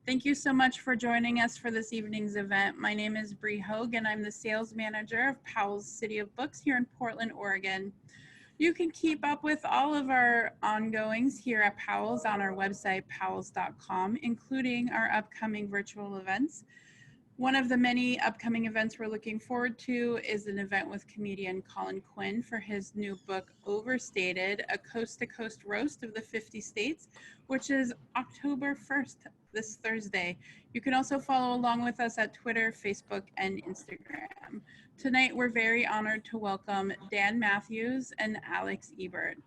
Thank you so much for joining us for this evening's event. My name is Bree Hogue, and I'm the sales manager of Powell's City of Books here in Portland, Oregon. You can keep up with all of our ongoings here at Powell's on our website, powells.com, including our upcoming virtual events. One of the many upcoming events we're looking forward to is an event with comedian Colin Quinn for his new book, Overstated, a coast-to-coast roast of the 50 states, which is October 1st, this Thursday. You can also follow along with us at Twitter, Facebook, and Instagram. Tonight, we're very honored to welcome Dan Mathews and Alex Ebert.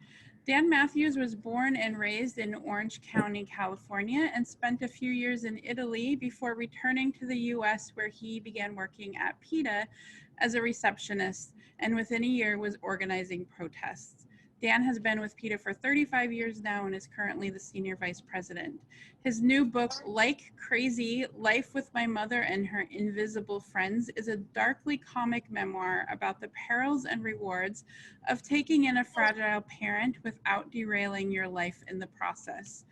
Dan Mathews was born and raised in Orange County, California, and spent a few years in Italy before returning to the US, where he began working at PETA as a receptionist, and within a year was organizing protests. Dan has been with PETA for 35 years now and is currently the senior vice president. His new book, Like Crazy, Life with My Mother and Her Invisible Friends, is a darkly comic memoir about the perils and rewards of taking in a fragile parent without derailing your life in the process.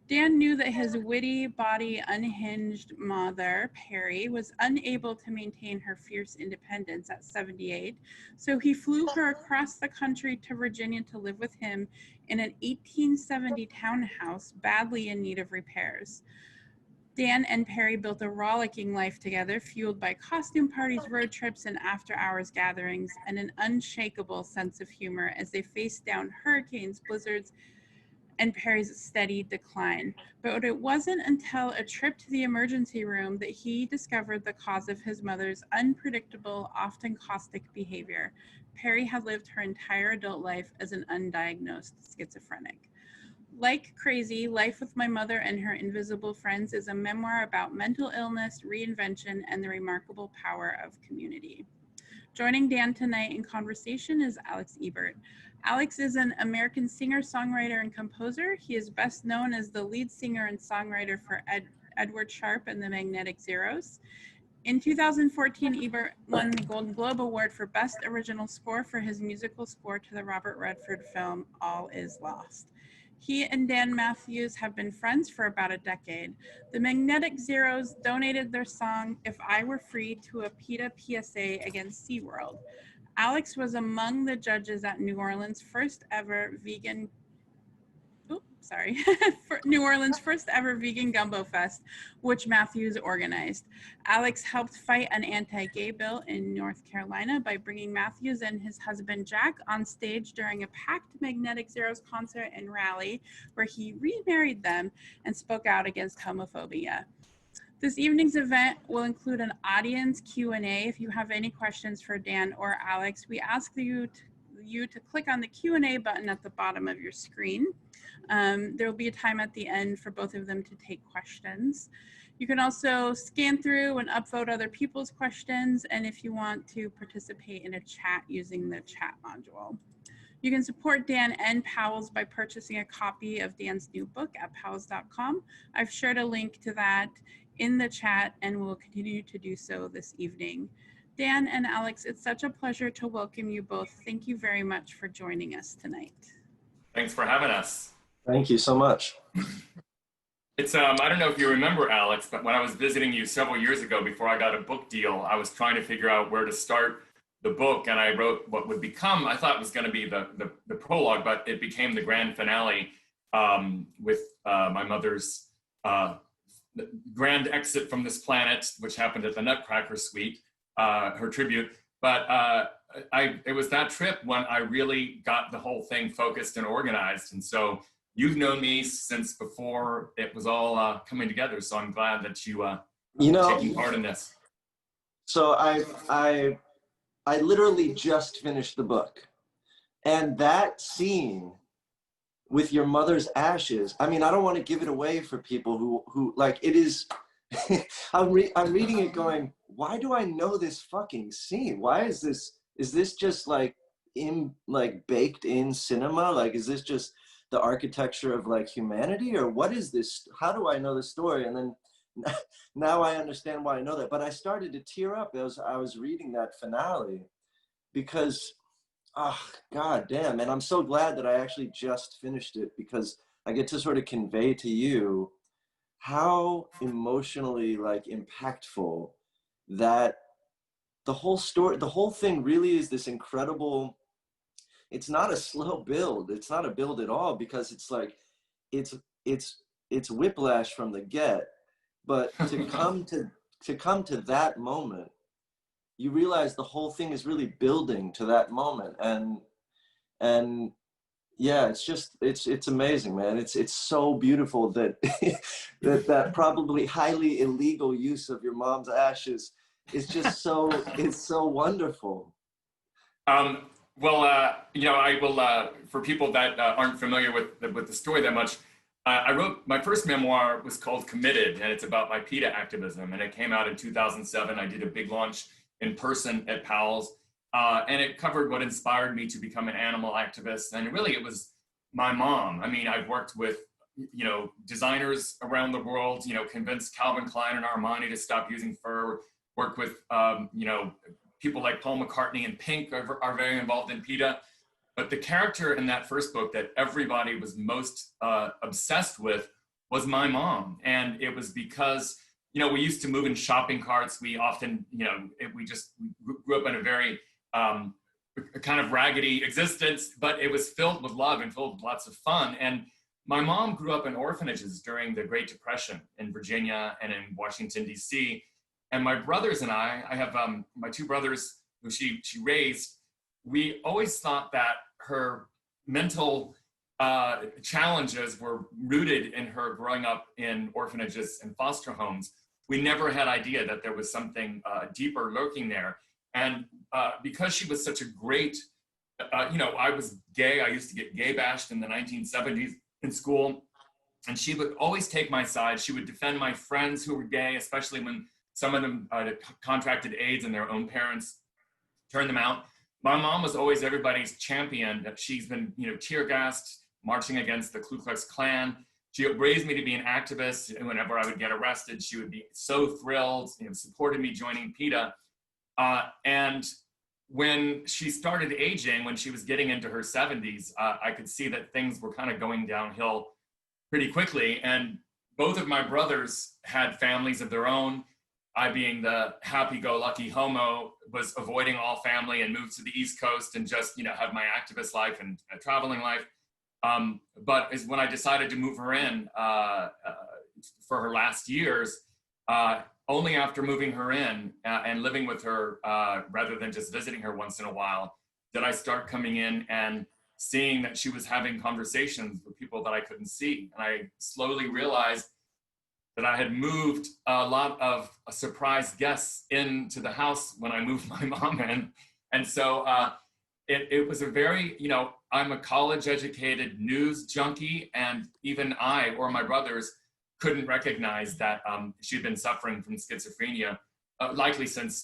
Dan knew that his witty, bawdy, unhinged mother, Perry, was unable to maintain her fierce independence at 78, so he flew her across the country to Virginia to live with him in an 1870 townhouse badly in need of repairs. Dan and Perry built a rollicking life together, fueled by costume parties, road trips, and after-hours gatherings, and an unshakable sense of humor as they faced down hurricanes, blizzards, and Perry's steady decline. But it wasn't until a trip to the emergency room that he discovered the cause of his mother's unpredictable, often caustic behavior. Perry had lived her entire adult life as an undiagnosed schizophrenic. Like Crazy, Life with My Mother and Her Invisible Friends is a memoir about mental illness, reinvention, and the remarkable power of community. Joining Dan tonight in conversation is Alex Ebert. Alex is an American singer, songwriter, and composer. He is best known as the lead singer and songwriter for Edward Sharpe and the Magnetic Zeros. In 2014, Ebert won the Golden Globe Award for Best Original Score for his musical score to the Robert Redford film, All Is Lost. He and Dan Mathews have been friends for about a decade. The Magnetic Zeros donated their song, If I Were Free, to a PETA PSA against SeaWorld. Alex was among the judges at New Orleans' first ever vegan Gumbo Fest, which Mathews organized. Alex helped fight an anti-gay bill in North Carolina by bringing Mathews and his husband Jack on stage during a packed Magnetic Zeros concert and rally, where he remarried them and spoke out against homophobia. This evening's event will include an audience Q&A. If you have any questions for Dan or Alex, we ask you to click on the Q&A button at the bottom of your screen. There will be a time at the end for both of them to take questions. You can also scan through and upvote other people's questions, and if you want to participate in a chat using the chat module. You can support Dan and Powell's by purchasing a copy of Dan's new book at powells.com. I've shared a link to that in the chat and will continue to do so this evening. Dan and Alex, it's such a pleasure to welcome you both. Thank you very much for joining us tonight. Thanks for having us. Thank you so much. It's I don't know if you remember, Alex, but when I was visiting you several years ago before I got a book deal, I was trying to figure out where to start the book, and I wrote what would become, I thought it was going to be the prologue, but it became the grand finale with my mother's grand exit from this planet, which happened at the Nutcracker Suite, her tribute. But it was that trip when I really got the whole thing focused and organized. And so you've known me since before it was all coming together. So I'm glad that you taking part in this. So I literally just finished the book, and that scene with your mother's ashes, I mean, I don't want to give it away for people who like, it is, I'm reading it going, why do I know this fucking scene? Why is this just like baked in cinema? Like, is this just the architecture of like humanity, or what is this? How do I know the story? And then now I understand why I know that. But I started to tear up as I was reading that finale, because oh, God damn. And I'm so glad that I actually just finished it, because I get to sort of convey to you how emotionally like impactful that the whole story, the whole thing really is this incredible, it's not a slow build. It's not a build at all, because it's like, it's whiplash from the get. But to come to that moment, you realize the whole thing is really building to that moment. And yeah, it's just, it's amazing, man. It's so beautiful that that probably highly illegal use of your mom's ashes is just so, it's so wonderful. Well, you know, I will, for people that aren't familiar with the story that much, I wrote, my first memoir was called Committed, and it's about my PETA activism, and it came out in 2007. I did a big launch in person at Powell's, and it covered what inspired me to become an animal activist. And really, it was my mom. I mean, I've worked with, you know, designers around the world, you know, convinced Calvin Klein and Armani to stop using fur, worked with, you know, people like Paul McCartney and Pink are very involved in PETA. But the character in that first book that everybody was most obsessed with was my mom. And it was because, you know, we used to move in shopping carts. We often, you know, we grew up in a very kind of raggedy existence, but it was filled with love and filled with lots of fun. And my mom grew up in orphanages during the Great Depression in Virginia and in Washington, D.C. And my brothers and I have my two brothers who she raised. We always thought that her mental challenges were rooted in her growing up in orphanages and foster homes. We never had idea that there was something deeper lurking there. And because she was such a great, you know, I was gay. I used to get gay bashed in the 1970s in school. And she would always take my side. She would defend my friends who were gay, especially when some of them contracted AIDS and their own parents turned them out. My mom was always everybody's champion. That she's been, you know, tear gassed, marching against the Ku Klux Klan. She raised me to be an activist. And whenever I would get arrested, she would be so thrilled, you know, supported me joining PETA. And when she started aging, when she was getting into her 70s, I could see that things were kind of going downhill pretty quickly. And both of my brothers had families of their own. I, being the happy-go-lucky homo, was avoiding all family and moved to the East Coast and just, you know, had my activist life and a traveling life. But when I decided to move her in for her last years, only after moving her in and living with her, rather than just visiting her once in a while, did I start coming in and seeing that she was having conversations with people that I couldn't see. And I slowly realized that I had moved a lot of surprise guests into the house when I moved my mom in. And so it was a very, you know, I'm a college educated news junkie, and even I or my brothers couldn't recognize that she'd been suffering from schizophrenia, likely since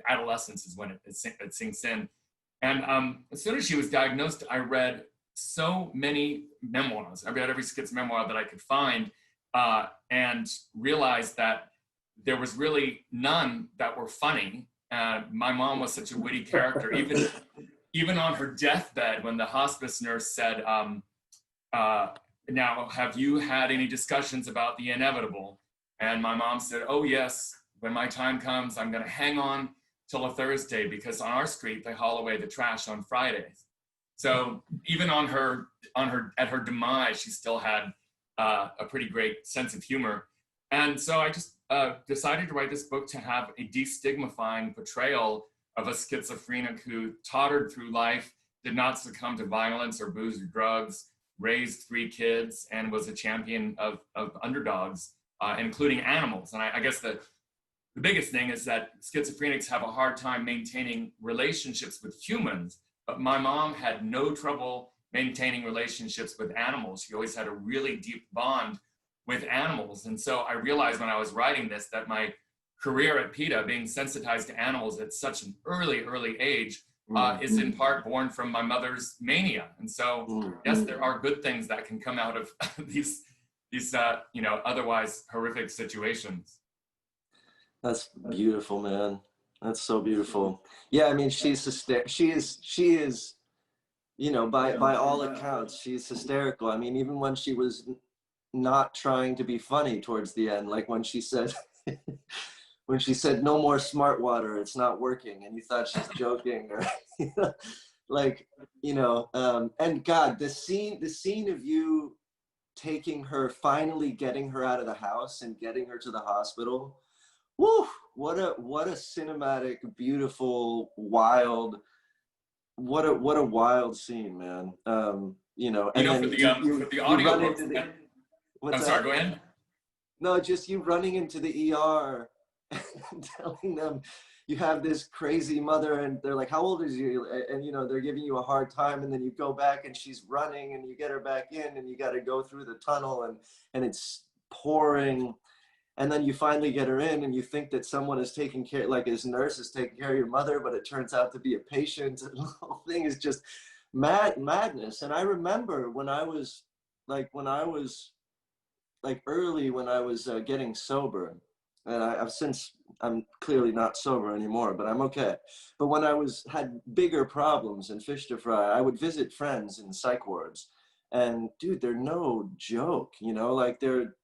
adolescence is when it sinks in. And as soon as she was diagnosed, I read so many memoirs. I read every schiz memoir that I could find, and realized that there was really none that were funny. My mom was such a witty character. Even on her deathbed, when the hospice nurse said, now, have you had any discussions about the inevitable? And my mom said, oh yes, when my time comes, I'm gonna hang on till a Thursday, because on our street, they haul away the trash on Fridays. So even at her demise, she still had a pretty great sense of humor. And so I just decided to write this book to have a destigmifying portrayal of a schizophrenic who tottered through life, did not succumb to violence or booze or drugs, raised 3 kids, and was a champion of underdogs, including animals. And I guess the biggest thing is that schizophrenics have a hard time maintaining relationships with humans, but my mom had no trouble maintaining relationships with animals. She always had a really deep bond with animals. And so I realized when I was writing this that my career at PETA, being sensitized to animals at such an early age, is in part born from my mother's mania. And so, yes, there are good things that can come out of these you know, otherwise horrific situations. That's beautiful, man. That's so beautiful. Yeah, I mean, she is, you know, by all accounts, she's hysterical. I mean, even when she was not trying to be funny towards the end, like when she said when she said no more smart water, it's not working, and you thought she's joking, or like, and God, the scene of you taking her, finally getting her out of the house and getting her to the hospital. Woo! What a cinematic, beautiful, wild, what a wild scene, man. And then for the audio I'm sorry, go ahead. No, just you running into the ER and telling them you have this crazy mother, and they're like, how old is you? And they're giving you a hard time, and then you go back and she's running, and you get her back in, and you got to go through the tunnel, and it's pouring, and then you finally get her in, and you think that someone is taking care, like his nurse is taking care of your mother, but it turns out to be a patient. And the whole thing is just madness. And I remember when I was early, when I was getting sober, and I'm clearly not sober anymore, but I'm okay. But when I had bigger problems and fish to fry, I would visit friends in psych wards, and dude, they're no joke, like they're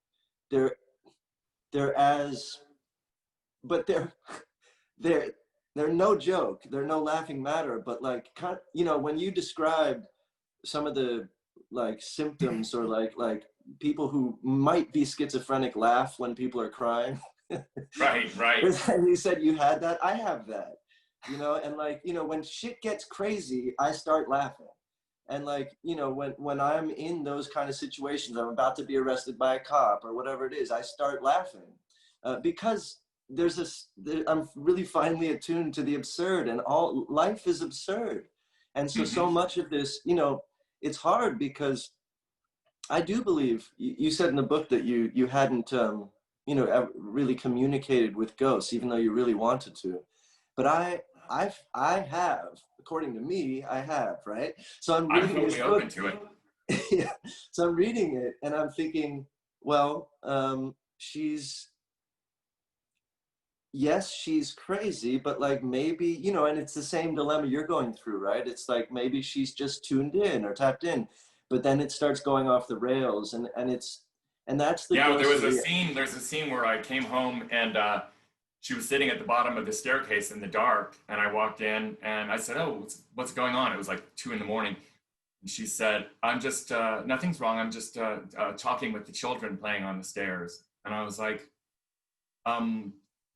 no joke. They're no laughing matter. But like, when you described some of the like symptoms, or like people who might be schizophrenic laugh when people are crying. Right. And you said you had that. I have that, and like, when shit gets crazy, I start laughing. And like, when I'm in those kind of situations, I'm about to be arrested by a cop or whatever it is, I start laughing because I'm really finally attuned to the absurd, and all life is absurd. And so much of this, it's hard because I do believe you said in the book that you hadn't, really communicated with ghosts, even though you really wanted to. But I have, according to me, I have, right? So I'm reading totally open to it. Yeah. So I'm reading it and I'm thinking, well, she's crazy, but like maybe, and it's the same dilemma you're going through, right? It's like maybe she's just tuned in or tapped in, but then it starts going off the rails, and that's the there's a scene where I came home and she was sitting at the bottom of the staircase in the dark, and I walked in and I said, oh, what's going on? It was like 2 a.m. And she said, I'm just, nothing's wrong. I'm just talking with the children playing on the stairs. And I was like,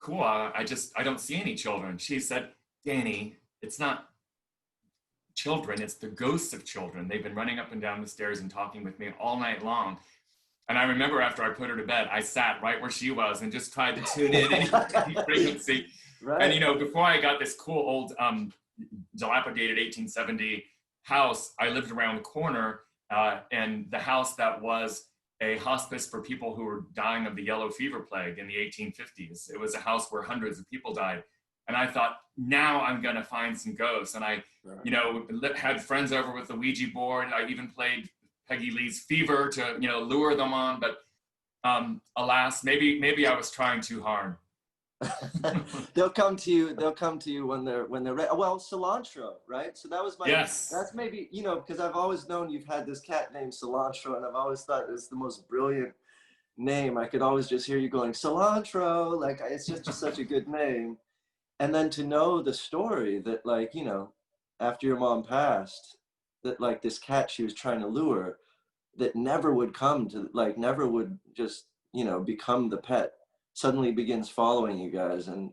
cool. I don't see any children. She said, Danny, it's not children. It's the ghosts of children. They've been running up and down the stairs and talking with me all night long. And I remember after I put her to bed, I sat right where she was and just tried to tune in any frequency. Right. And, before I got this cool old dilapidated 1870 house, I lived around the corner and the house that was a hospice for people who were dying of the yellow fever plague in the 1850s. It was a house where hundreds of people died. And I thought, now I'm going to find some ghosts. And I, had friends over with the Ouija board. I even played Peggy Lee's Fever to, lure them on. But alas, maybe I was trying too hard. They'll come to you when they're ready. Well, cilantro, right? So that was that's maybe, because I've always known you've had this cat named Cilantro, and I've always thought it was the most brilliant name. I could always just hear you going, cilantro, like it's just such a good name. And then to know the story that, like, after your mom passed, that like this cat she was trying to lure, that never would come to, like, never would just, become the pet, suddenly begins following you guys. And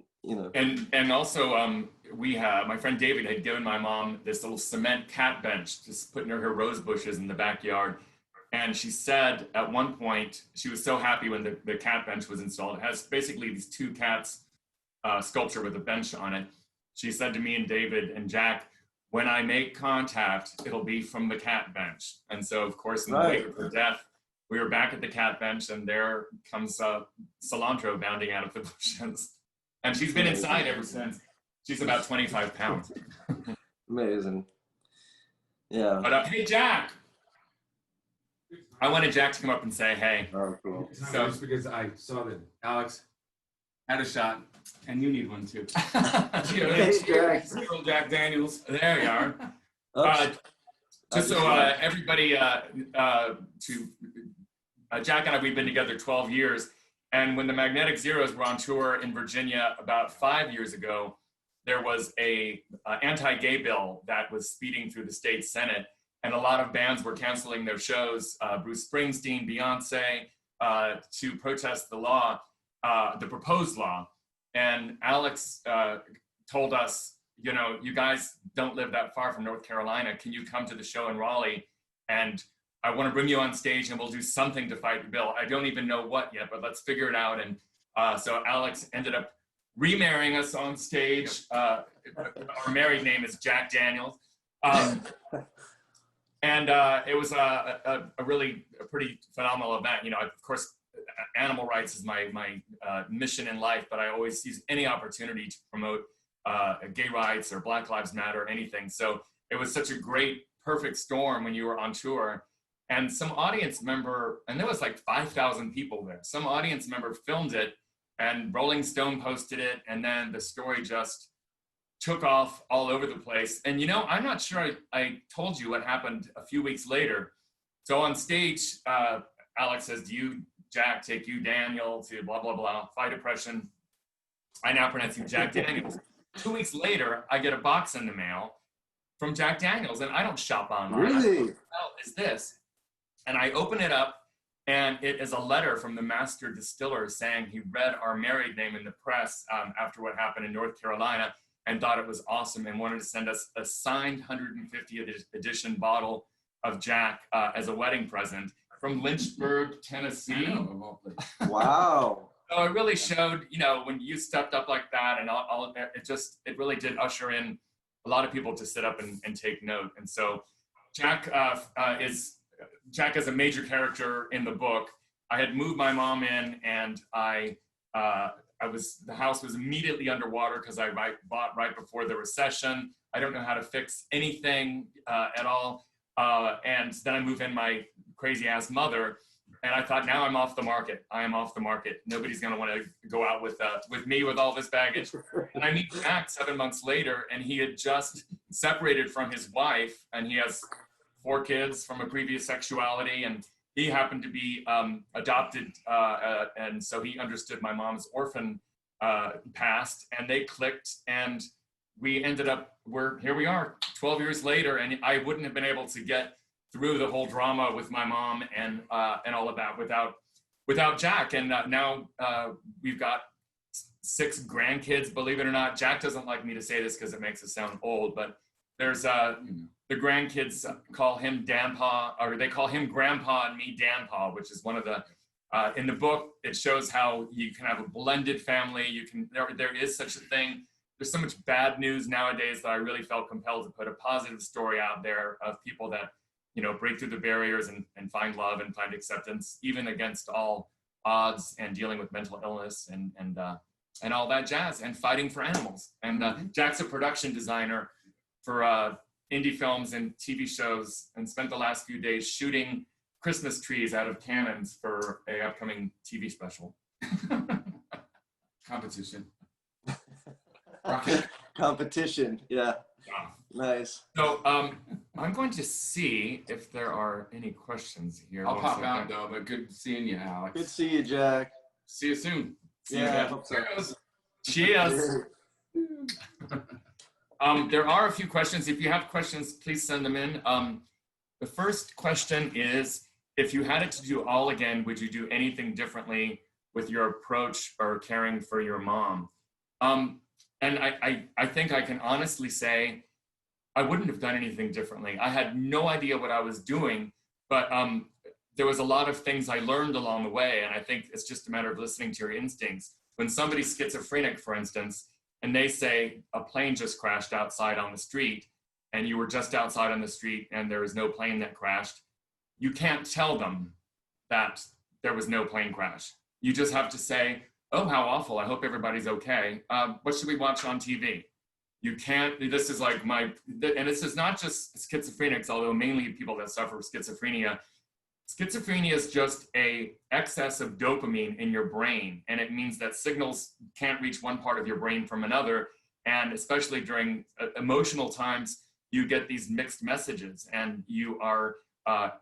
and also my friend David had given my mom this little cement cat bench, just putting her rose bushes in the backyard. And she said at one point, she was so happy when the cat bench was installed. It has basically these two cats sculpture with a bench on it. She said to me and David and Jack, when I make contact, it'll be from the cat bench. And so, of course, in the wake of her death, we were back at the cat bench, and there comes Cilantro bounding out of the bushes. And she's been inside ever since. She's about 25 pounds. Amazing. Yeah. But hey, Jack. I wanted Jack to come up and say, hey. Oh, cool. So just because I saw that Alex had a shot, and you need one too. Cheers, Jack Daniels. There you are. Just so everybody, Jack and I, we've been together 12 years. And when the Magnetic Zeros were on tour in Virginia about 5 years ago, there was a anti-gay bill that was speeding through the state Senate. And a lot of bands were canceling their shows, Bruce Springsteen, Beyonce, to protest the law, the proposed law. And Alex told us, you know, you guys don't live that far from North Carolina. Can you come to the show in Raleigh? And I want to bring you on stage and we'll do something to fight the bill. I don't even know what yet, but let's figure it out. And so Alex ended up remarrying us on stage. Our married name is Jack Daniels. And it was a pretty phenomenal event. You know, of course, animal rights is my mission in life, but I always use any opportunity to promote gay rights or Black Lives Matter or anything. So it was such a great, perfect storm when you were on tour. And some audience member, and there was like 5,000 people there, some audience member filmed it and Rolling Stone posted it. And then the story just took off all over the place. And you know, I'm not sure I told you what happened a few weeks later. So on stage, Alex says, do you, Jack, take you, Daniel, to blah, blah, blah, fight depression. I now pronounce you Jack Daniels. 2 weeks later, I get a box in the mail from Jack Daniels, and I don't shop online. Really? What the hell is this? And I open it up, and it is a letter from the master distiller saying he read our married name in the press after what happened in North Carolina and thought it was awesome and wanted to send us a signed 150th edition bottle of Jack as a wedding present from Lynchburg, Tennessee. Wow. So it really showed, you know, when you stepped up like that, and it really did usher in a lot of people to sit up and take note. And so Jack is a major character in the book. I had moved my mom in, and the house was immediately underwater because I bought right before the recession. I don't know how to fix anything at all. And then I move in my crazy ass mother, and I thought, now I'm off the market. I am off the market. Nobody's gonna want to go out with me with all this baggage. And I meet Jack 7 months later, and he had just separated from his wife, and he has 4 kids from a previous sexuality, and he happened to be adopted, and so he understood my mom's orphan past, and they clicked, and we ended up, here we are 12 years later, and I wouldn't have been able to get through the whole drama with my mom and all of that without Jack. And now we've got 6 grandkids, believe it or not. Jack doesn't like me to say this because it makes us sound old, but there's the grandkids call him Danpa, or they call him Grandpa and me Danpa, which is one of the, in the book, it shows how you can have a blended family. There is such a thing. There's so much bad news nowadays that I really felt compelled to put a positive story out there of people that, you know, break through the barriers and find love and find acceptance, even against all odds, and dealing with mental illness and all that jazz, and fighting for animals. And Jack's a production designer for indie films and TV shows, and spent the last few days shooting Christmas trees out of cannons for a upcoming TV special. Competition. Competition, yeah. Yeah. Nice. So I'm going to see if there are any questions here. I'll pop out though, but good seeing you, Alex. Good to see you, Jack. See you soon. See you Yeah, I again. hope so. Cheers. There are a few questions. If you have questions, please send them in. The first question is, if you had it to do all again, would you do anything differently with your approach or caring for your mom? And I think I can honestly say I wouldn't have done anything differently. I had no idea what I was doing, but there was a lot of things I learned along the way. And I think it's just a matter of listening to your instincts. When somebody's schizophrenic, for instance, and they say a plane just crashed outside on the street, and you were just outside on the street and there was no plane that crashed, you can't tell them that there was no plane crash. You just have to say, oh, how awful, I hope everybody's okay. What should we watch on TV? You can't, this is like and this is not just schizophrenics, although mainly people that suffer schizophrenia. Schizophrenia is just an excess of dopamine in your brain, and it means that signals can't reach one part of your brain from another, and especially during emotional times, you get these mixed messages, and you are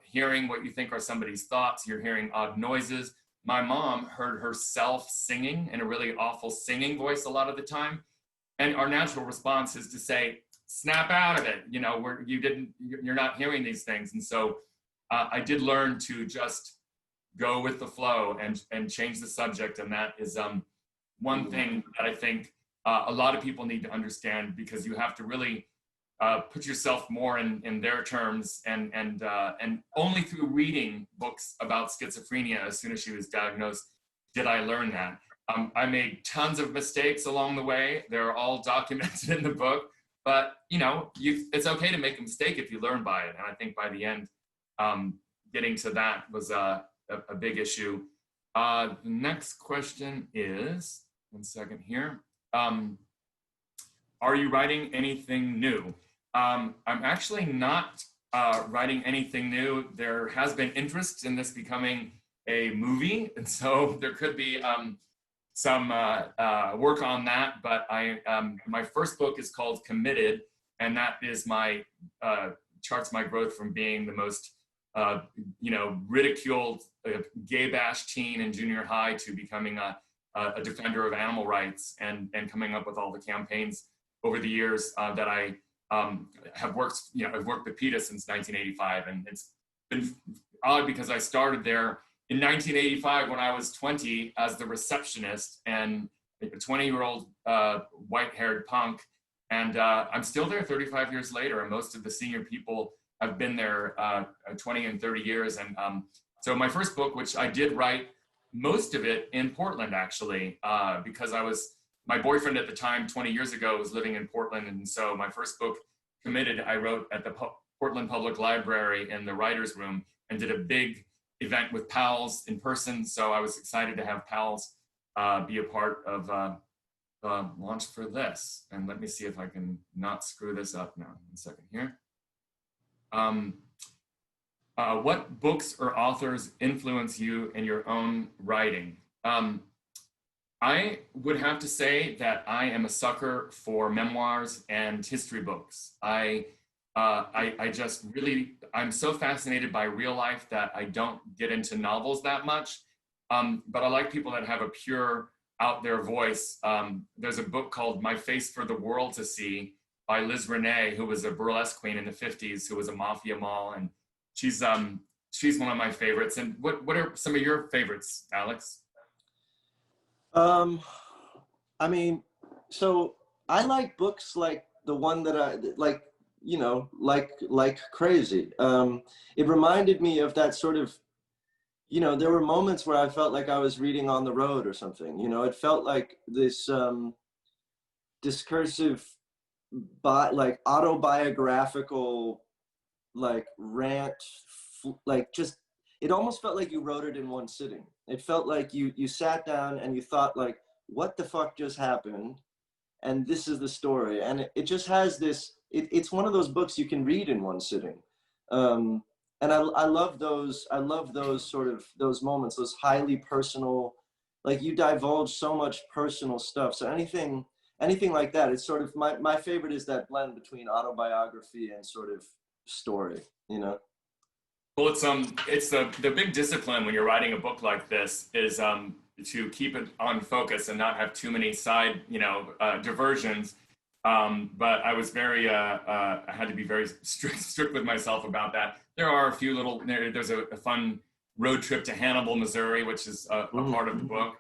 hearing what you think are somebody's thoughts. You're hearing odd noises. My mom heard herself singing in a really awful singing voice a lot of the time. And our natural response is to say, snap out of it. You know, you're not hearing these things. And so I did learn to just go with the flow and change the subject. And that is one thing that I think a lot of people need to understand, because you have to really put yourself more in their terms, and only through reading books about schizophrenia as soon as she was diagnosed did I learn that. I made tons of mistakes along the way. They're all documented in the book, but you know, it's okay to make a mistake if you learn by it. And I think by the end, getting to that was a big issue. The next question is, one second here. Are you writing anything new? I'm actually not writing anything new. There has been interest in this becoming a movie, and so there could be some work on that. But my first book is called Committed, and that is my charts my growth from being the most ridiculed gay bash teen in junior high to becoming a defender of animal rights, and coming up with all the campaigns over the years that I have worked. I've worked with PETA since 1985, and it's been odd because I started there in 1985 when I was 20 as the receptionist and a 20-year-old white-haired punk, and I'm still there 35 years later, and most of the senior people have been there 20 and 30 years. And so my first book, which I did write most of it in Portland, actually, because my boyfriend at the time, 20 years ago, was living in Portland. And so my first book, Committed, I wrote at the Portland Public Library in the writer's room, and did a big event with Powell's in person. So I was excited to have Powell's be a part of the launch for this. And let me see if I can not screw this up now. 1 second here. What books or authors influence you in your own writing? I would have to say that I am a sucker for memoirs and history books. I just really, I'm so fascinated by real life that I don't get into novels that much. But I like people that have a pure out there voice. There's a book called My Face for the World to See by Liz Renee, who was a burlesque queen in the 50s, who was a mafia moll. And she's one of my favorites. And what are some of your favorites, Alex? I mean, so I like books like the one that I like, like crazy. It reminded me of that sort of, there were moments where I felt like I was reading on the road or something. It felt like this discursive, like autobiographical, like rant, like just, it almost felt like you wrote it in one sitting. It felt like you sat down and you thought, like, what the fuck just happened? And this is the story. And it just has this, it's one of those books you can read in one sitting. And I love those sort of, those moments, those highly personal, like you divulge so much personal stuff. So anything like that, it's sort of, my favorite is that blend between autobiography and sort of story, Well, it's the big discipline when you're writing a book like this is to keep it on focus and not have too many side, diversions. But I was I had to be very strict with myself about that. There are a few there's a fun road trip to Hannibal, Missouri, which is a part of the book.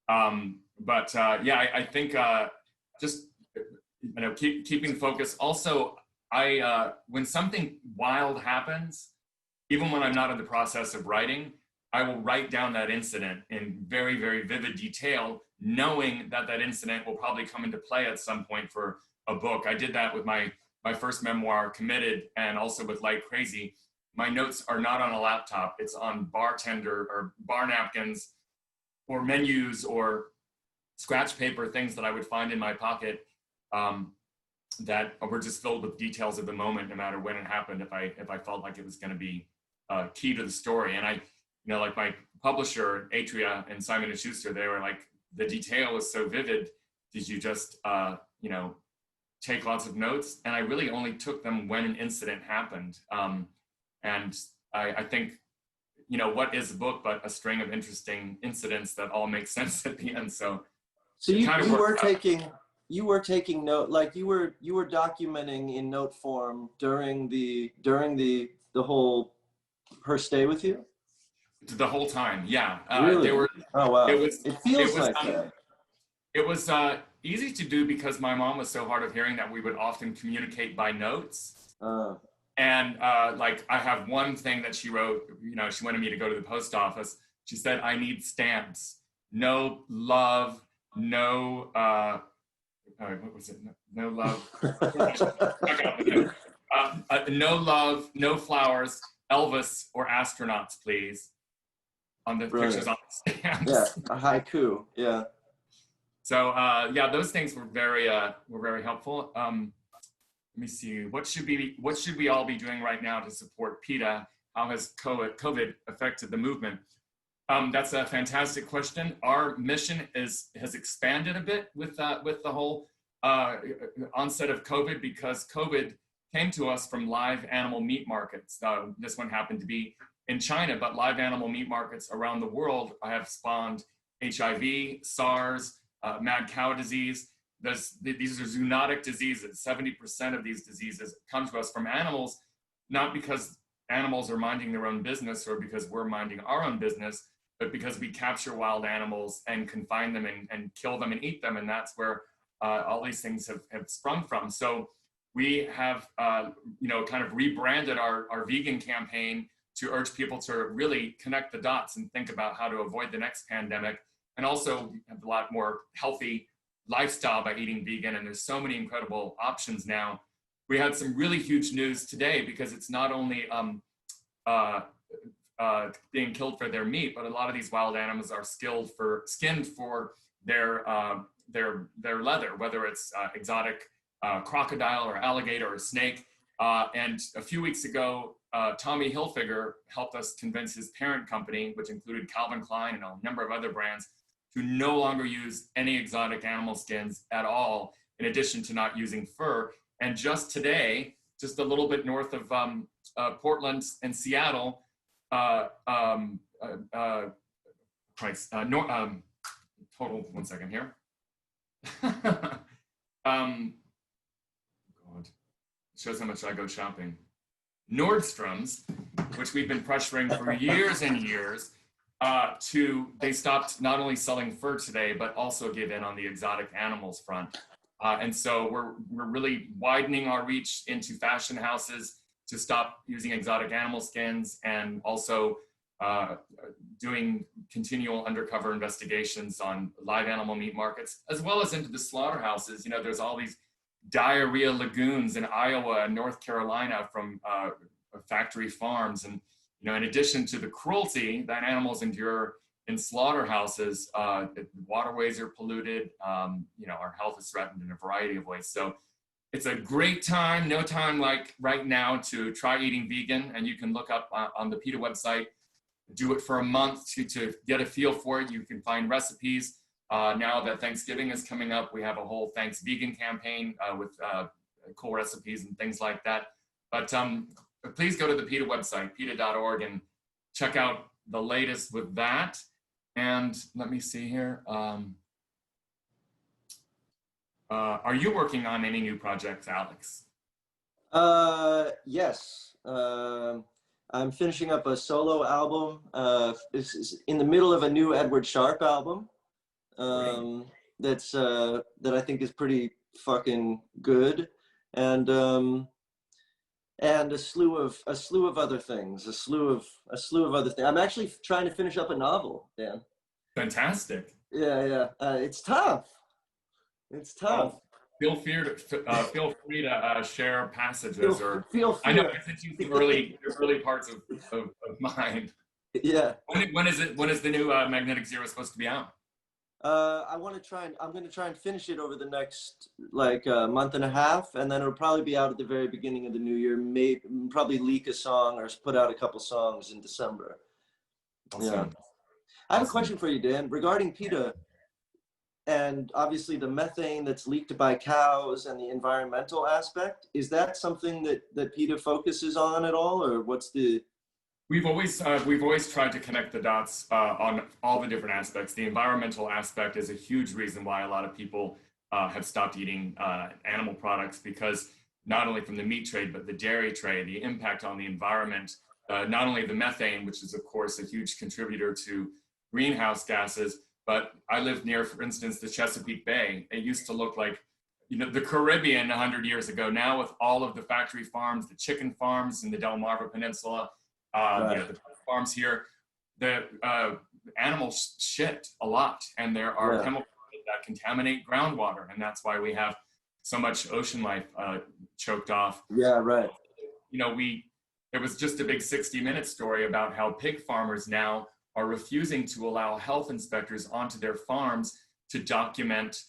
I think just, keeping focus. Also, when something wild happens, even when I'm not in the process of writing, I will write down that incident in very, very vivid detail, knowing that incident will probably come into play at some point for a book. I did that with my first memoir, Committed, and also with Like Crazy. My notes are not on a laptop. It's on bartender or bar napkins or menus or scratch paper, things that I would find in my pocket that were just filled with details of the moment, no matter when it happened, if I felt like it was going to be key to the story. And I, like my publisher, Atria and Simon & Schuster, they were like, the detail was so vivid. Did you just, take lots of notes? And I really only took them when an incident happened. And I think, you know, what is a book but a string of interesting incidents that all make sense at the end. So you kind of you were taking note, like you were documenting in note form during the whole her stay with you. The whole time, yeah. Really? They were. Oh wow. It feels was, like that. It was easy to do because my mom was so hard of hearing that we would often communicate by notes. And like I have one thing that she wrote, you know, she wanted me to go to the post office. She said, I need stamps. No love, no, what was it? No love. No love, no flowers, Elvis or astronauts, please. On the Brilliant. pictures on the stamps. Yeah, a haiku, yeah. So yeah, those things were very helpful. Let me see. What should we all be doing right now to support PETA? How has COVID affected the movement? That's a fantastic question. Our mission has expanded a bit with the whole onset of COVID, because COVID came to us from live animal meat markets. This one happened to be in China, but live animal meat markets around the world have spawned HIV, SARS, mad cow disease. These are zoonotic diseases. 70% of these diseases come to us from animals, not because animals are minding their own business or because we're minding our own business, but because we capture wild animals and confine them and kill them and eat them. And that's where all these things have sprung from. So we have, you know, kind of rebranded our vegan campaign to urge people to really connect the dots and think about how to avoid the next pandemic, and also have a lot more healthy lifestyle by eating vegan. And there's so many incredible options now. We had some really huge news today, because it's not only being killed for their meat, but a lot of these wild animals are skinned for their leather, whether it's exotic crocodile or alligator or snake. And a few weeks ago, Tommy Hilfiger helped us convince his parent company, which included Calvin Klein and a number of other brands, to no longer use any exotic animal skins at all, in addition to not using fur. And just today, just a little bit north of Portland and Seattle, total, 1 second here. God, it shows how much I go shopping. Nordstrom's, which we've been pressuring for years and years, they stopped not only selling fur today, but also give in on the exotic animals front. And so we're really widening our reach into fashion houses to stop using exotic animal skins, and also doing continual undercover investigations on live animal meat markets, as well as into the slaughterhouses. You know, there's all these diarrhea lagoons in Iowa and North Carolina from factory farms. And, you know, in addition to the cruelty that animals endure in slaughterhouses, waterways are polluted. You know, our health is threatened in a variety of ways. So it's a great time, no time like right now, to try eating vegan. And you can look up on the PETA website, do it for a month to get a feel for it. You can find recipes. Now that Thanksgiving is coming up, we have a whole Thanks Vegan campaign with cool recipes and things like that. But please go to the PETA website, PETA.org, and check out the latest with that. And let me see here. Are you working on any new projects, Alex? Yes. I'm finishing up a solo album. This is in the middle of a new Edward Sharpe album. That I think is pretty fucking good, and a slew of other things, a slew of other things. I'm actually trying to finish up a novel, Dan. Fantastic. Yeah. It's tough. It's tough. Feel free to share passages, feel free. I know I sent you the early parts of mine. Yeah. When is the new Magnetic Zero supposed to be out? I'm going to try and finish it over the next month and a half, and then it'll probably be out at the very beginning of the new year. Probably leak a song or put out a couple songs in December. Awesome. Yeah. I have a question for you, Dan, regarding PETA, and obviously the methane that's leaked by cows and the environmental aspect. Is that something that PETA focuses on at all, or what's the We've always tried to connect the dots on all the different aspects. The environmental aspect is a huge reason why a lot of people have stopped eating animal products, because not only from the meat trade, but the dairy trade, the impact on the environment, not only the methane, which is of course a huge contributor to greenhouse gases, but I live near, for instance, the Chesapeake Bay. It used to look like, you know, the Caribbean 100 years ago. Now with all of the factory farms, the chicken farms in the Delmarva Peninsula, you know, the farms here, the animals shit a lot, and there are chemicals that contaminate groundwater, and that's why we have so much ocean life choked off. Yeah, right. You know, there was just a big 60-minute story about how pig farmers now are refusing to allow health inspectors onto their farms to document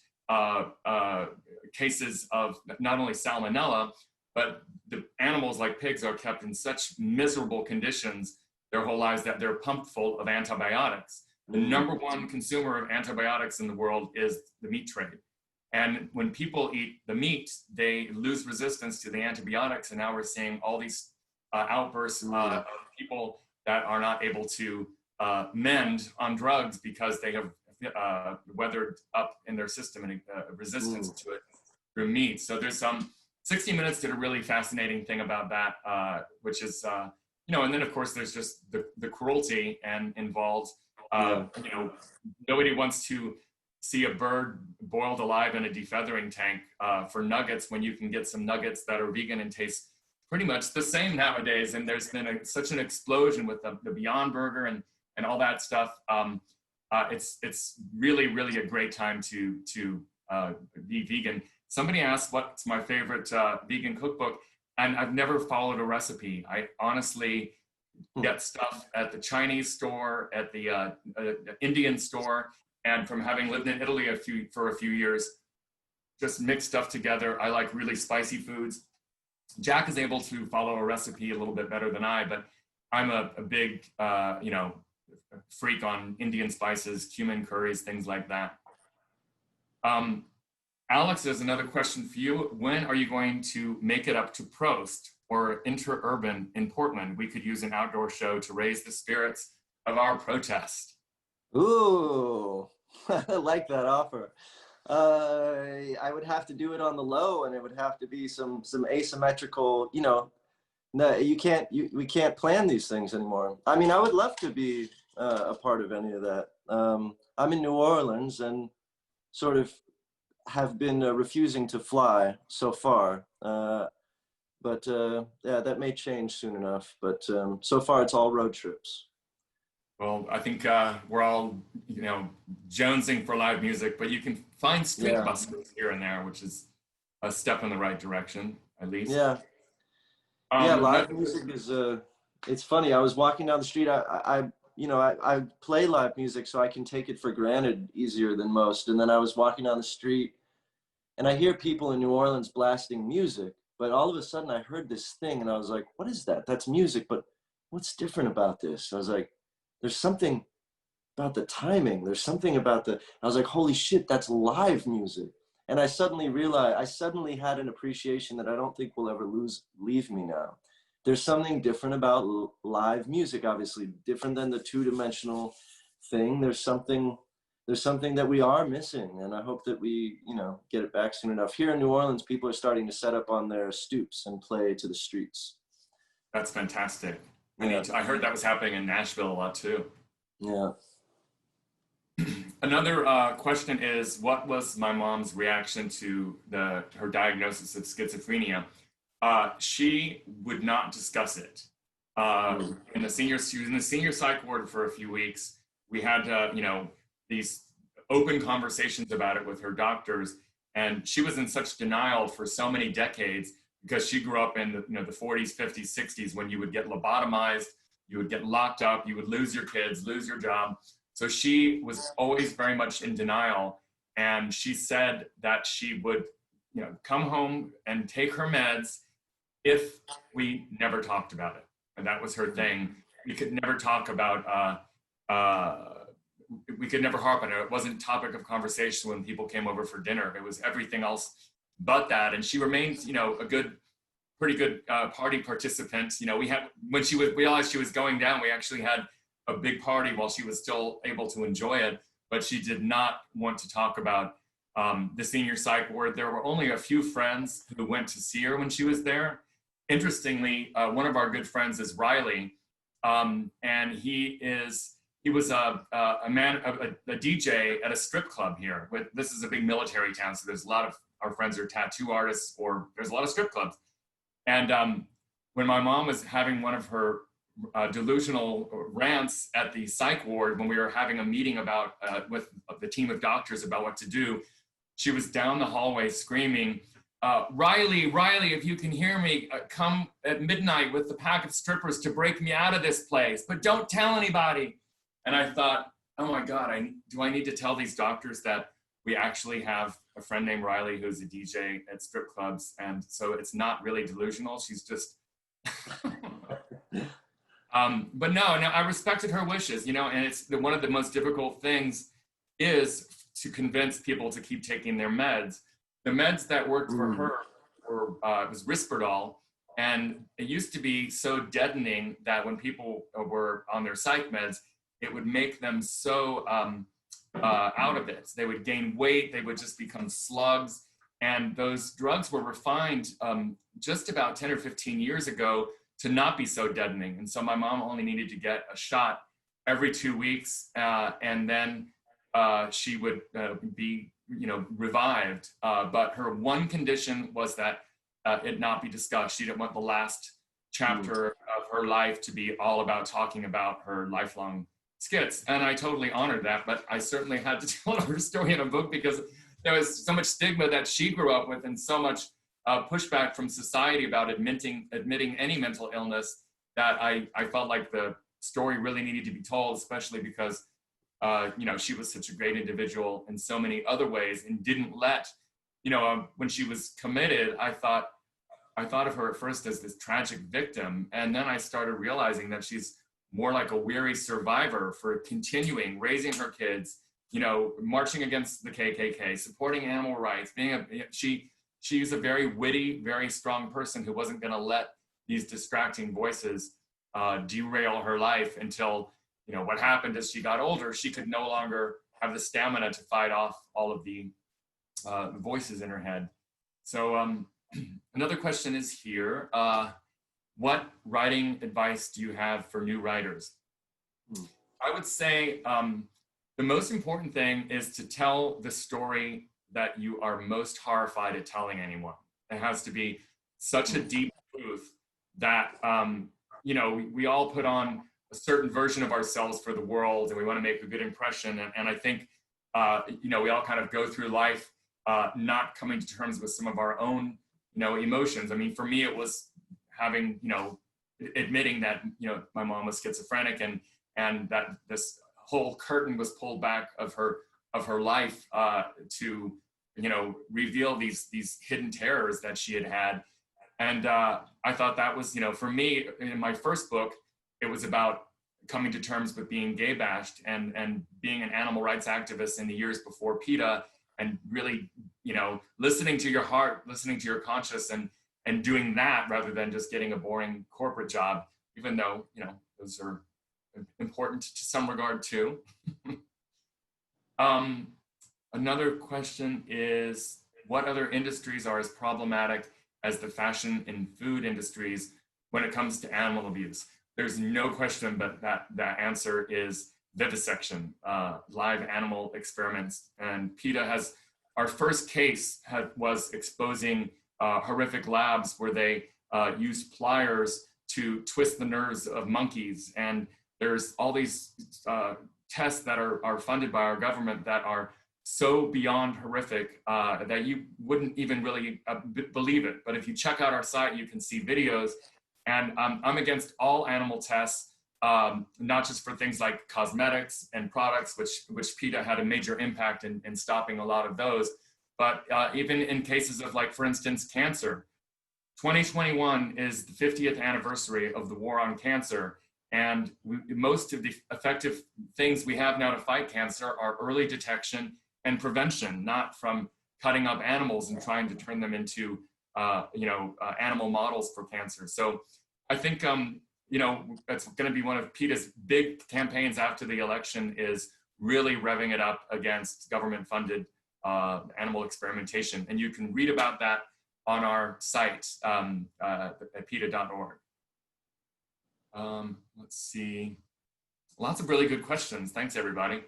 cases of not only salmonella, but the animals like pigs are kept in such miserable conditions their whole lives that they're pumped full of antibiotics. The number one consumer of antibiotics in the world is the meat trade. And when people eat the meat, they lose resistance to the antibiotics. And now we're seeing all these outbursts of people that are not able to mend on drugs because they have weathered up in their system and resistance to it through meat. So there's 60 Minutes did a really fascinating thing about that, which is, you know, and then of course there's just the cruelty and involved, you know, nobody wants to see a bird boiled alive in a defeathering tank for nuggets when you can get some nuggets that are vegan and taste pretty much the same nowadays. And there's been such an explosion with the Beyond Burger and all that stuff. It's really, really a great time to be vegan. Somebody asked what's my favorite vegan cookbook, and I've never followed a recipe. I honestly get stuff at the Chinese store, at the Indian store, and from having lived in Italy for a few years, just mix stuff together. I like really spicy foods. Jack is able to follow a recipe a little bit better than I, but I'm a big, you know, freak on Indian spices, cumin curries, things like that. Alex, there's another question for you. When are you going to make it up to Prost or Interurban in Portland? We could use an outdoor show to raise the spirits of our protest. Ooh, I like that offer. I would have to do it on the low, and it would have to be some asymmetrical, you know, no, we can't plan these things anymore. I mean, I would love to be a part of any of that. I'm in New Orleans and sort of have been refusing to fly so far. But yeah, that may change soon enough. But so far it's all road trips. Well, I think we're all, you know, jonesing for live music, but you can find street buskers here and there, which is a step in the right direction, at least. Yeah. Yeah, live music is, it's funny. I was walking down the street. I play live music, so I can take it for granted easier than most. And then I was walking down the street, and I hear people in New Orleans blasting music, but all of a sudden I heard this thing, and I was like, what is that? That's music, but what's different about this? I was like, there's something about the timing. There's something about I was like, holy shit, that's live music. And I suddenly realized, I suddenly had an appreciation that I don't think will ever leave me now. There's something different about live music, obviously, different than the two-dimensional thing. There's something that we are missing, and I hope that we, you know, get it back soon enough. Here in New Orleans, people are starting to set up on their stoops and play to the streets. That's fantastic. Yeah. I heard that was happening in Nashville a lot too. Yeah. Another question is, what was my mom's reaction to her diagnosis of schizophrenia? She would not discuss it. She was in the senior psych ward for a few weeks. We had, you know, these open conversations about it with her doctors, and she was in such denial for so many decades because she grew up in the 40s, 50s, 60s when you would get lobotomized, you would get locked up, you would lose your kids, lose your job. So she was always very much in denial, and she said that she would, you know, come home and take her meds if we never talked about it. And that was her thing. We could never talk about, we could never harp on it. It wasn't topic of conversation when people came over for dinner. It was everything else but that. And she remained, you know, a good pretty good party participant. You know, when she realized she was going down, we actually had a big party while she was still able to enjoy it, but she did not want to talk about the senior psych ward. There were only a few friends who went to see her when she was there. Interestingly, one of our good friends is Riley, and he was a DJ at a strip club here. This is a big military town, so there's a lot of our friends are tattoo artists, or there's a lot of strip clubs. And when my mom was having one of her delusional rants at the psych ward, when we were having a meeting about with the team of doctors about what to do, she was down the hallway screaming, Riley, if you can hear me, come at midnight with the pack of strippers to break me out of this place, but don't tell anybody. And I thought, oh my God, do I need to tell these doctors that we actually have a friend named Riley who's a DJ at strip clubs? And so it's not really delusional. She's just, but no, I respected her wishes, you know, and it's one of the most difficult things is to convince people to keep taking their meds. The meds that worked for her were, it was Risperdal, and it used to be so deadening that when people were on their psych meds, it would make them so out of it. They would gain weight, they would just become slugs. And those drugs were refined just about 10 or 15 years ago to not be so deadening. And so my mom only needed to get a shot every 2 weeks, and then she would be, you know, revived. But her one condition was that it not be discussed. She didn't want the last chapter of her life to be all about talking about her lifelong skits. And I totally honored that, but I certainly had to tell her story in a book because there was so much stigma that she grew up with and so much pushback from society about admitting any mental illness that I felt like the story really needed to be told, especially because you know, she was such a great individual in so many other ways and didn't let, you know, when she was committed, I thought of her at first as this tragic victim. And then I started realizing that she's more like a weary survivor for continuing raising her kids, you know, marching against the KKK, supporting animal rights, she's a very witty, very strong person who wasn't going to let these distracting voices derail her life until, you know, what happened as she got older, she could no longer have the stamina to fight off all of the voices in her head. So another question is here. What writing advice do you have for new writers? I would say the most important thing is to tell the story that you are most horrified at telling anyone. It has to be such a deep truth that, you know, we all put on a certain version of ourselves for the world and we want to make a good impression. And I think, you know, we all kind of go through life not coming to terms with some of our own, you know, emotions. I mean, for me, it was having, you know, admitting that, you know, my mom was schizophrenic and that this whole curtain was pulled back of her life to, you know, reveal these hidden terrors that she had. And I thought that was, you know, for me, in my first book, it was about coming to terms with being gay bashed and being an animal rights activist in the years before PETA, and really, you know, listening to your heart, listening to your conscience, and doing that rather than just getting a boring corporate job, even though, you know, those are important to some regard too. Another question is, what other industries are as problematic as the fashion and food industries when it comes to animal abuse? There's no question but that answer is vivisection, live animal experiments. And PETA has, our first case was exposing horrific labs where they use pliers to twist the nerves of monkeys. And there's all these tests that are funded by our government that are so beyond horrific that you wouldn't even really believe it. But if you check out our site, you can see videos. And I'm against all animal tests, not just for things like cosmetics and products, which PETA had a major impact in stopping a lot of those, but even in cases of, like, for instance, cancer. 2021 is the 50th anniversary of the war on cancer. And most of the effective things we have now to fight cancer are early detection and prevention, not from cutting up animals and trying to turn them into animal models for cancer. So I think, that's going to be one of PETA's big campaigns after the election, is really revving it up against government-funded animal experimentation. And you can read about that on our site at PETA.org. Let's see. Lots of really good questions. Thanks, everybody.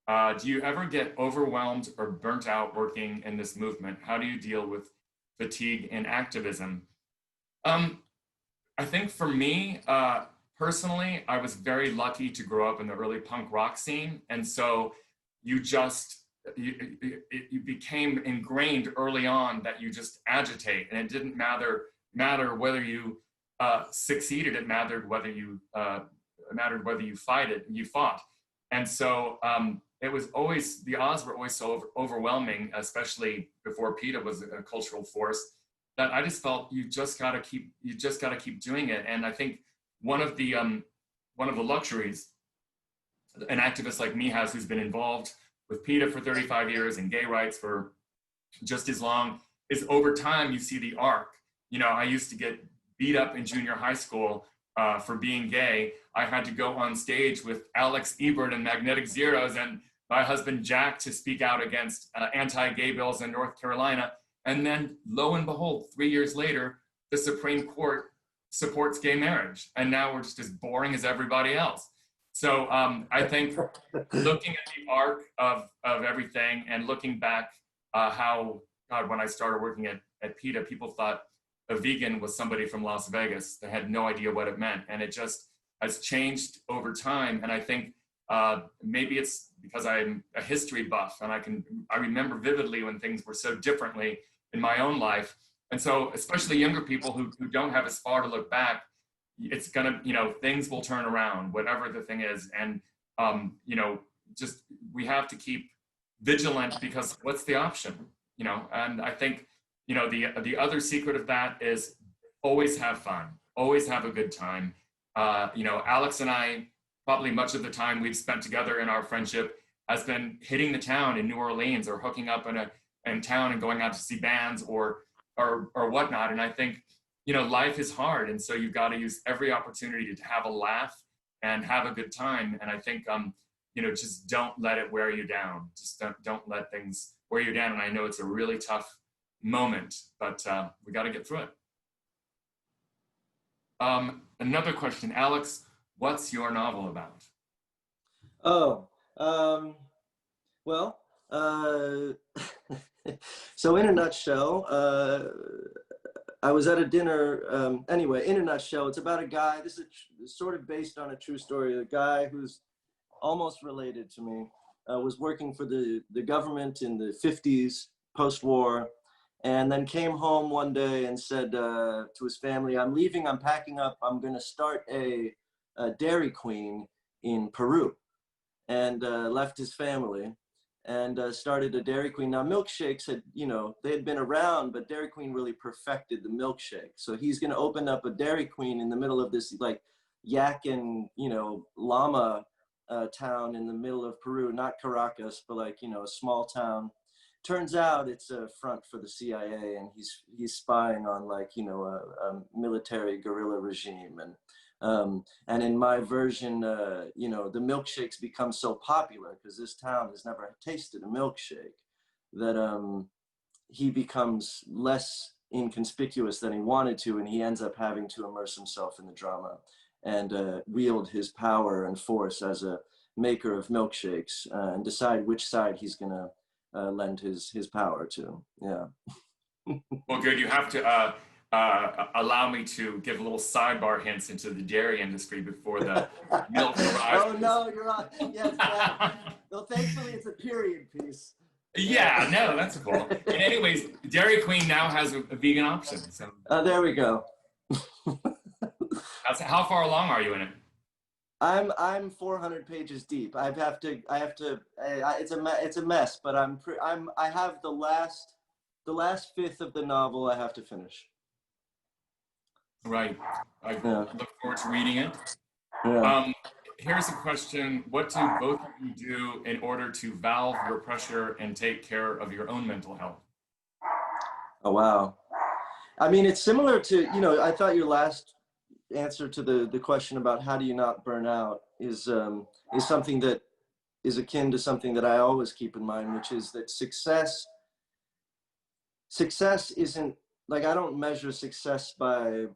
Do you ever get overwhelmed or burnt out working in this movement? How do you deal with fatigue and activism? I think for me, personally, I was very lucky to grow up in the early punk rock scene. And so you became ingrained early on that you just agitate, and it didn't matter whether you succeeded. It mattered whether you fought. And so it was always, the odds were always so overwhelming, especially before PETA was a cultural force, that I just felt you just gotta keep doing it. And I think one of the luxuries an activist like me has, who's been involved with PETA for 35 years and gay rights for just as long, is over time you see the arc. I used to get beat up in junior high school for being gay. I had to go on stage with Alex Ebert and Magnetic Zeros and my husband Jack to speak out against anti-gay bills in North Carolina. And then lo and behold, 3 years later, the Supreme Court supports gay marriage. And now we're just as boring as everybody else. So I think looking at the arc of everything and looking back when I started working at PETA, people thought a vegan was somebody from Las Vegas. They had no idea what it meant. And it just has changed over time. And I think maybe it's because I'm a history buff and I remember vividly when things were so differently in my own life. And so especially younger people who don't have as far to look back, it's gonna, things will turn around, whatever the thing is. And, just, we have to keep vigilant, because what's the option, and I think, the other secret of that is always have fun, always have a good time. Alex and I, probably much of the time we've spent together in our friendship has been hitting the town in New Orleans or hooking up in town and going out to see bands or whatnot. And I think, life is hard. And so you've got to use every opportunity to have a laugh and have a good time. And I think, just don't let it wear you down. Just don't let things wear you down. And I know it's a really tough moment, but we got to get through it. Another question, Alex, what's your novel about? So in a nutshell, I was at a dinner, anyway, in a nutshell, it's about a guy, this is sort of based on a true story, a guy who's almost related to me, was working for the government in the 50s, post-war, and then came home one day and said to his family, I'm leaving, I'm packing up, I'm gonna start a Dairy Queen in Peru, and left his family and started a Dairy Queen. Now milkshakes had, they had been around, but Dairy Queen really perfected the milkshake. So he's gonna open up a Dairy Queen in the middle of this like yak and, llama town in the middle of Peru, not Caracas, but like, a small town. Turns out it's a front for the CIA, and he's spying on like, a military guerrilla regime. And in my version, the milkshakes become so popular because this town has never tasted a milkshake that he becomes less inconspicuous than he wanted to, and he ends up having to immerse himself in the drama and wield his power and force as a maker of milkshakes and decide which side he's gonna lend his power to. Yeah. Well, good. You have to allow me to give a little sidebar hints into the dairy industry before the milk arrives. Oh no, you're right. Yes, well, thankfully it's a period piece. Yeah, no, that's cool. And anyways, Dairy Queen now has a vegan option. So there we go. How far along are you in it? I'm 400 pages deep. I have to. It's a mess, but I have the last fifth of the novel I have to finish. Right. I look forward to reading it. Yeah. Here's a question. What do both of you do in order to valve your pressure and take care of your own mental health? Oh, wow. I mean, it's similar to, you know, I thought your last answer to the question about how do you not burn out is something that is akin to something that I always keep in mind, which is that success isn't, like, I don't measure success by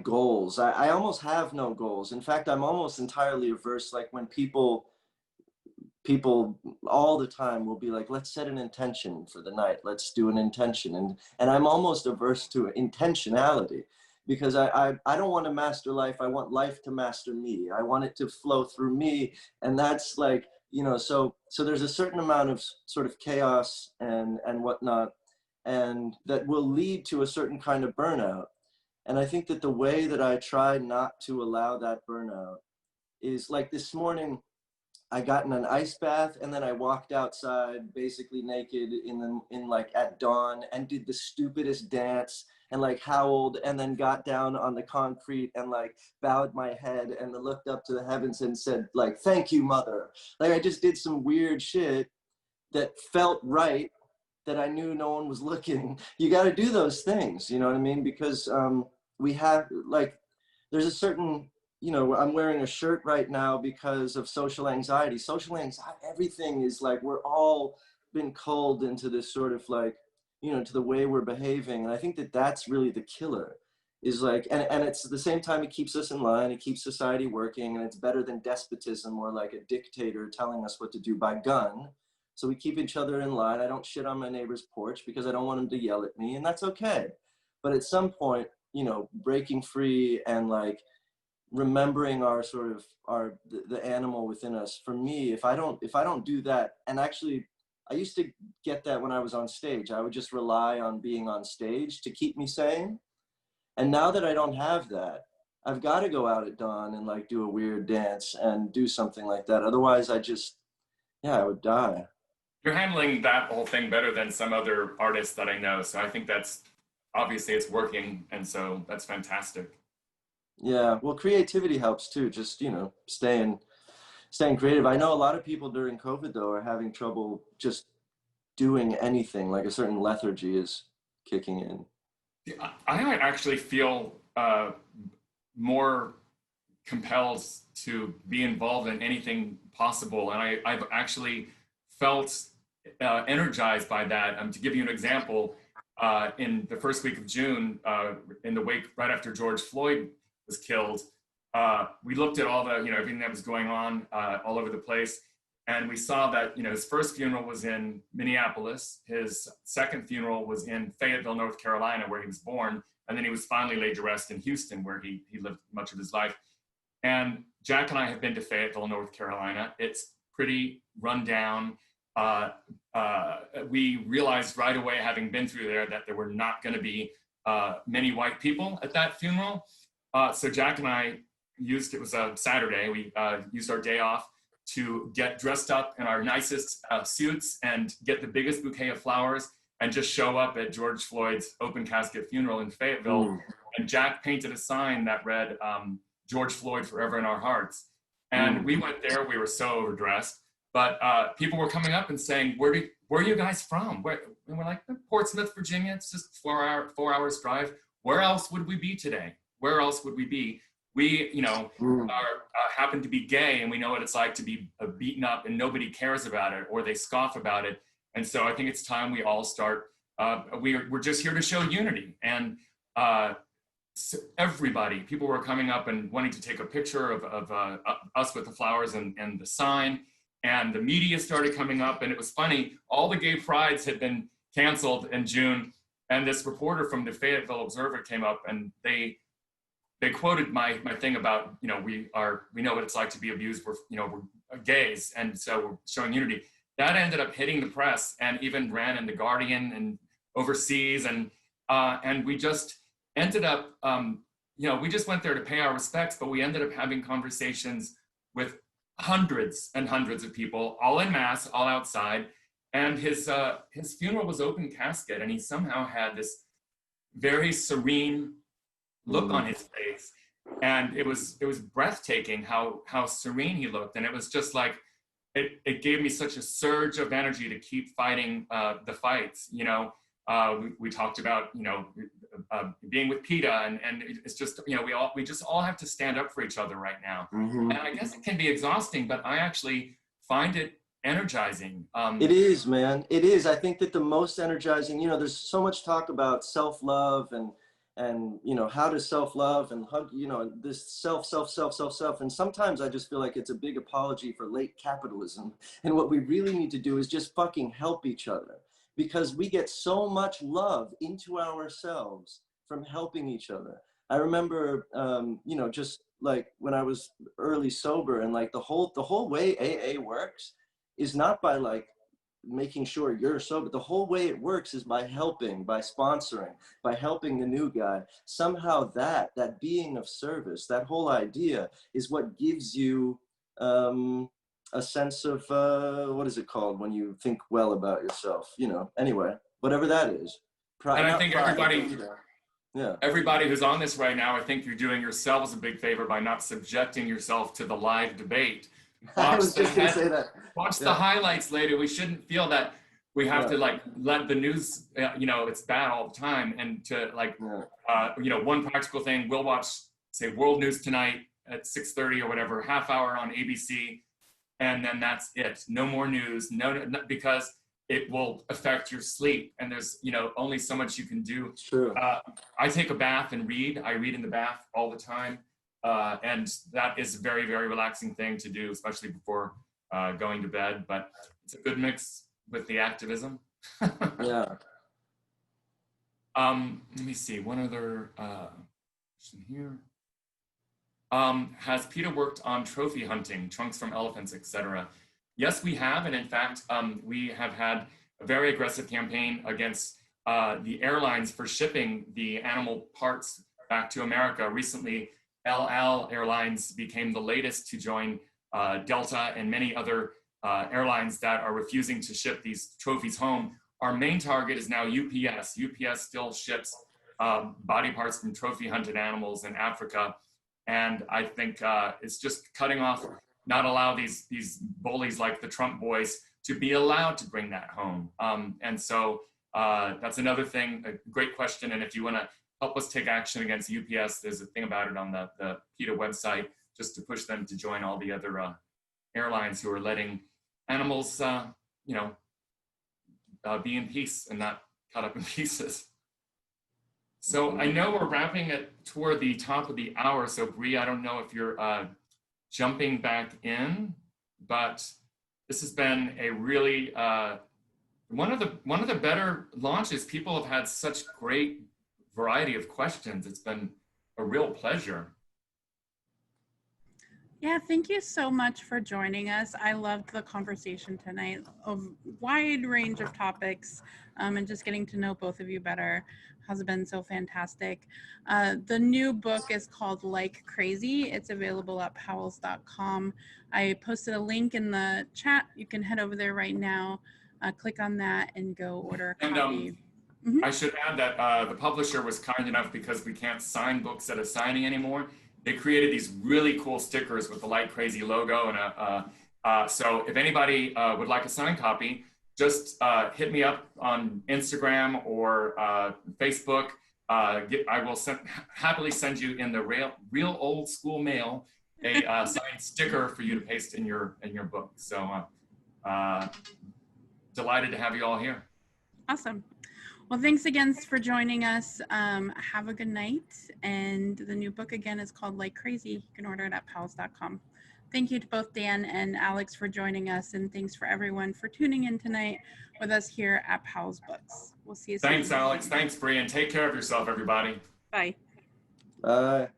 goals. I almost have no goals. In fact, I'm almost entirely averse, like when people all the time will be like, let's set an intention for the night, let's do an intention, and I'm almost averse to intentionality, because I don't want to master life. I want life to master me. I want it to flow through me. And that's like, you know, so there's a certain amount of sort of chaos and whatnot, and that will lead to a certain kind of burnout. And I think that the way that I try not to allow that burnout is, like, this morning I got in an ice bath, and then I walked outside basically naked in like at dawn, and did the stupidest dance, and like howled, and then got down on the concrete and like bowed my head and looked up to the heavens and said, like, thank you, mother. Like, I just did some weird shit that felt right, that I knew no one was looking. You got to do those things, you know what I mean? Because we have, like, there's a certain, you know, I'm wearing a shirt right now because of social anxiety. Social anxiety, everything is like, we're all been culled into this sort of like, you know, to the way we're behaving. And I think that that's really the killer, is like, and it's at the same time, it keeps us in line, it keeps society working, and it's better than despotism or like a dictator telling us what to do by gun. So we keep each other in line. I don't shit on my neighbor's porch because I don't want him to yell at me, and that's okay. But at some point, you know, breaking free and like remembering our sort of the animal within us. For me, if I don't do that, and actually I used to get that when I was on stage, I would just rely on being on stage to keep me sane. And now that I don't have that, I've got to go out at dawn and like do a weird dance and do something like that. Otherwise I would die. You're handling that whole thing better than some other artists that I know. So I think that's, obviously it's working. And so that's fantastic. Yeah, well, creativity helps too. Just, you know, staying creative. I know a lot of people during COVID though are having trouble just doing anything. Like a certain lethargy is kicking in. I actually feel more compelled to be involved in anything possible, and I've actually felt energized by that. To give you an example, in the first week of June, in the wake right after George Floyd was killed, we looked at all the, you know, everything that was going on all over the place, and we saw that, you know, his first funeral was in Minneapolis, his second funeral was in Fayetteville, North Carolina, where he was born, and then he was finally laid to rest in Houston, where he lived much of his life. And Jack and I have been to Fayetteville, North Carolina. It's pretty run down. We realized right away, having been through there, that there were not going to be many white people at that funeral. So Jack and I it was a Saturday, we used our day off to get dressed up in our nicest suits and get the biggest bouquet of flowers and just show up at George Floyd's open casket funeral in Fayetteville. Mm. And Jack painted a sign that read, George Floyd forever in our hearts. And we went there, we were so overdressed, but people were coming up and saying, where are you guys from? And we're like, Portsmouth, Virginia, it's just 4 hours drive. Where else would we be today? Where else would we be? We, you know, happen to be gay, and we know what it's like to be beaten up and nobody cares about it, or they scoff about it. And so I think it's time we all start, we're just here to show unity. And so everybody, people were coming up and wanting to take a picture of us with the flowers and the sign. And the media started coming up, and it was funny. All the gay prides had been canceled in June. And this reporter from the Fayetteville Observer came up, and they quoted my thing about, you know, we know what it's like to be abused. We're gays, and so we're showing unity. That ended up hitting the press and even ran in the Guardian and overseas, and we just ended up, you know, we just went there to pay our respects, but we ended up having conversations with hundreds and hundreds of people, all en masse, all outside. And his funeral was open casket, and he somehow had this very serene look on his face, and it was breathtaking how serene he looked. And it was just like, it gave me such a surge of energy to keep fighting the fights, you know. We talked about, being with PETA, and it's just, we just all have to stand up for each other right now. Mm-hmm. And I guess it can be exhausting, but I actually find it energizing. It is, man. It is. I think that the most energizing, there's so much talk about self-love and how to self-love and hug, this self. And sometimes I just feel like it's a big apology for late capitalism. And what we really need to do is just fucking help each other, because we get so much love into ourselves from helping each other. I remember, just like when I was early sober, and like the whole way AA works is not by like making sure you're sober. The whole way it works is by helping, by sponsoring, by helping the new guy. Somehow that being of service, that whole idea is what gives you a sense of, what is it called when you think well about yourself, anyway, whatever that is. And I think everybody who's on this right now, I think you're doing yourselves a big favor by not subjecting yourself to the live debate. I was just going to say that. Watch the highlights later. We shouldn't feel that we have to like let the news, it's bad all the time. And to one practical thing, we'll watch, say, World News Tonight at 6:30 or whatever, half hour on ABC. And then that's it. No more news. No, because it will affect your sleep. And there's, only so much you can do. True. I take a bath and read. I read in the bath all the time. And that is a very, very relaxing thing to do, especially before going to bed. But it's a good mix with the activism. Yeah. Let me see. One other question here. Has PETA worked on trophy hunting, trunks from elephants, etc.? Yes, we have. And in fact, we have had a very aggressive campaign against the airlines for shipping the animal parts back to America. Recently, El Al Airlines became the latest to join Delta and many other airlines that are refusing to ship these trophies home. Our main target is now UPS. UPS still ships body parts from trophy hunted animals in Africa. And I think it's just cutting off, not allow these bullies like the Trump boys to be allowed to bring that home. And so that's another thing, a great question. And if you want to help us take action against UPS, there's a thing about it on the PETA website, just to push them to join all the other airlines who are letting animals, be in peace and not cut up in pieces. So I know we're wrapping it toward the top of the hour. So Bree, I don't know if you're jumping back in, but this has been a really, one of the better launches. People have had such great variety of questions. It's been a real pleasure. Yeah, thank you so much for joining us. I loved the conversation tonight, of wide range of topics, and just getting to know both of you better has been so fantastic. The new book is called Like Crazy. It's available at powells.com. I posted a link in the chat. You can head over there right now, click on that and go order a copy. I should add that the publisher was kind enough, because we can't sign books at a signing anymore. They created these really cool stickers with the Like Crazy logo. And so if anybody would like a signed copy, just hit me up on Instagram or Facebook. I will happily send you in the real old school mail a signed sticker for you to paste in your book. So delighted to have you all here. Awesome. Well, thanks again for joining us. Have a good night. And the new book again is called Like Crazy. You can order it at powells.com. Thank you to both Dan and Alex for joining us. And thanks for everyone for tuning in tonight with us here at Powell's Books. We'll see you soon. Thanks, Alex. Thanks, Bree. And take care of yourself, everybody. Bye. Bye.